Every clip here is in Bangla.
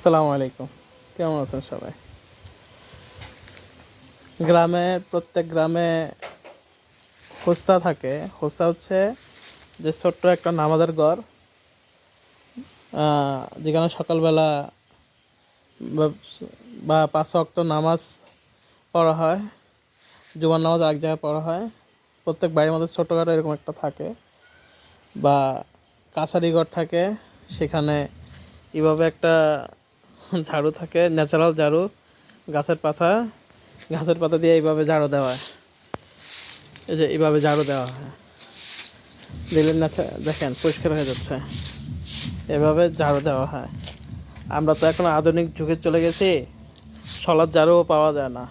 আসসালামু আলাইকুম। কেমন আছেন সবাই? প্রত্যেক গ্রামে হোস্তা থাকে। হোস্তা হচ্ছে যে ছোট্ট একটা নামাজের ঘর, যেখানে সকালবেলা বা বা ৫ ওয়াক্ত নামাজ পড়া হয়। জুমার নামাজ এক জায়গায় পড়া হয়। প্রত্যেক বাড়ির মধ্যে ছোটোখাটো এরকম একটা থাকে, বা কাছারি ঘর থাকে। সেখানে এভাবে একটা ঝাড়ু থাকে, ন্যাচারাল ঝাড়ু, গাছের পাতা গাছের পাতা দিয়ে এইভাবে ঝাড়ু দেওয়া হয়। এই যে এইভাবে ঝাড়ু দেওয়া হয়, দিলেন না? দেখেন পরিষ্কার হয়ে যাচ্ছে। এভাবে ঝাড়ু দেওয়া হয়। আমরা তো এখন আধুনিক যুগে চলে গেছি, শলার ঝাড়ুও পাওয়া যায় না।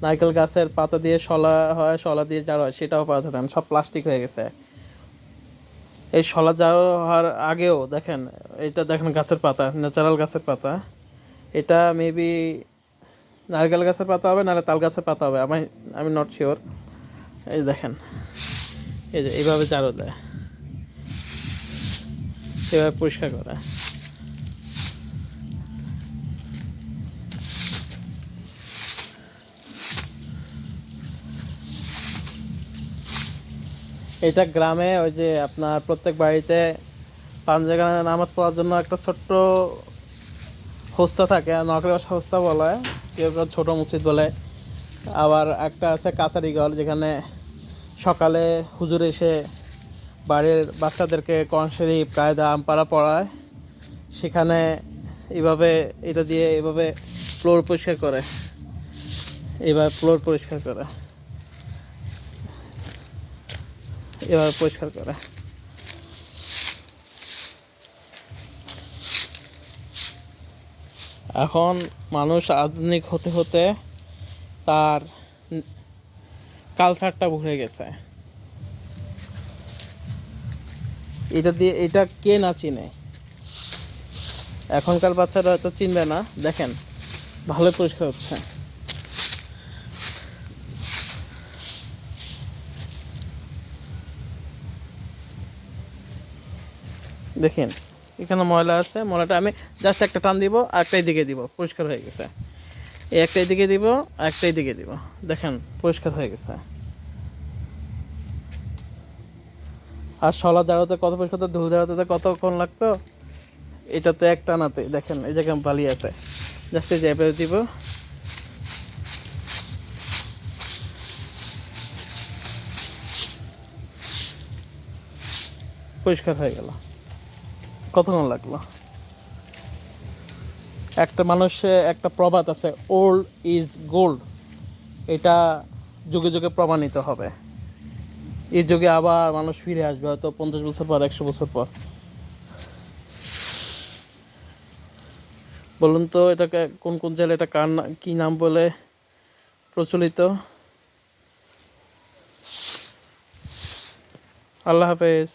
নারকেল গাছের পাতা দিয়ে শলা হয়, শলা দিয়ে ঝাড়ু হয়, সেটাও পাওয়া যায় না, সব প্লাস্টিক হয়ে গেছে। এই শলা ঝাড়ু হওয়ার আগেও দেখেন, এটা দেখেন গাছের পাতা, ন্যাচারাল গাছের পাতা। এটা মেবি নারকেল গাছের পাতা হবে, নাহলে তাল গাছের পাতা হবে, আমি নট শিওর। এই দেখেন, এই যে এইভাবে ঝাড়ু দেয়, এভাবে পরিষ্কার করে। এটা গ্রামে ওই যে আপনার প্রত্যেক বাড়িতে পাঞ্জাগানে নামাজ পড়ার জন্য একটা ছোট্ট হোস্তা থাকে, নকরের বাসা হোস্তা বলা হয়, কেউ কেউ ছোটো মসজিদ বলে। আবার একটা আছে কাছারি ঘর, যেখানে সকালে হুজুর এসে বাড়ির বাচ্চাদেরকে কোরআন শরীফ, কায়দা, আমপারা পড়ায়। সেখানে এইভাবে এটা দিয়ে এইভাবে ফ্লোর পরিষ্কার করে, এইভাবে ফ্লোর পরিষ্কার করে, এভাবে পরিষ্কার করে। এখন মানুষ আধুনিক হতে হতে তার কালচারটা ভুলে গেছে। এটা কে না চিনে? এখনকার বাচ্চারা হয়তো চিনবে না। দেখেন, ভালো পরিষ্কার হচ্ছে। দেখেন, এখানে ময়লা আছে, ময়লাটা আমি জাস্ট একটা টান দিব, একটাই দিকে দিব, পরিষ্কার হয়ে গেছে। এই একটাই দিকে দিব, একটাই দিকে দিব, দেখেন পরিষ্কার হয়ে গেছে। আর শলা ঝাড়ুতে কত পরিষ্কার, ধুল ঝাড়ুতে কতক্ষণ লাগতো, এটাতে এক টানাতে দেখেন এই জায়গায় বালি আছে, জাস্ট এই জ্যাপে দিব, পরিষ্কার হয়ে গেল। কতক্ষণ লাগলো? একটা প্রবাদ আছে, ওল্ড ইজ গোল্ড। এটা যুগে যুগে প্রমাণিত হবে। এই যুগে আবার মানুষ ফিরে আসবে, হয়তো 50 বছর পর, 100 বছর পর। বলুন তো, এটাকে কোন কোন জেলায় এটা কি নাম বলে প্রচলিত? আল্লাহ হাফেজ।